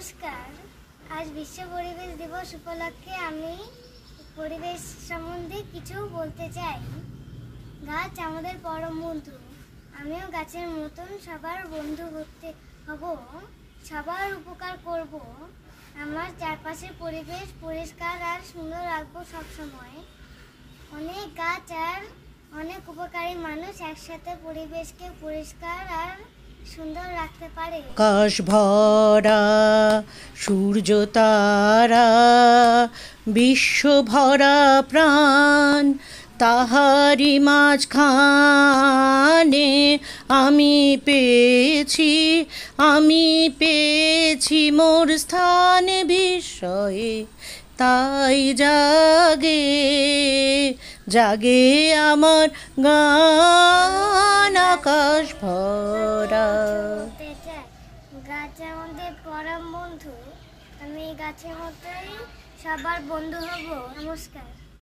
নমস্কার। আজ বিশ্ব পরিবেশ দিবস উপলক্ষে আমি পরিবেশ সম্বন্ধে কিছু বলতে চাই। গাছ আমাদের পরম বন্ধু। আমিও গাছের মতন সবার বন্ধু হতে হব, সবার উপকার করব। আমার চারপাশের পরিবেশ পরিষ্কার আর সুন্দর রাখবো সবসময়। অনেক গাছ আর অনেক উপকারী মানুষ একসাথে পরিবেশকে পরিষ্কার আর সুন্দর রাখতে পারে। আকাশ ভরা সূর্য তারা, বিশ্ব ভরা প্রাণ, তাহারি মাঝখানে আমি পেয়েছি মোর স্থান বিস্ময়ে। তাই জাগে আমার গান আকাশ ভরা। গাছ আমাদের পরম বন্ধু। আমি গাছের মতোই সবার বন্ধু হব। নমস্কার।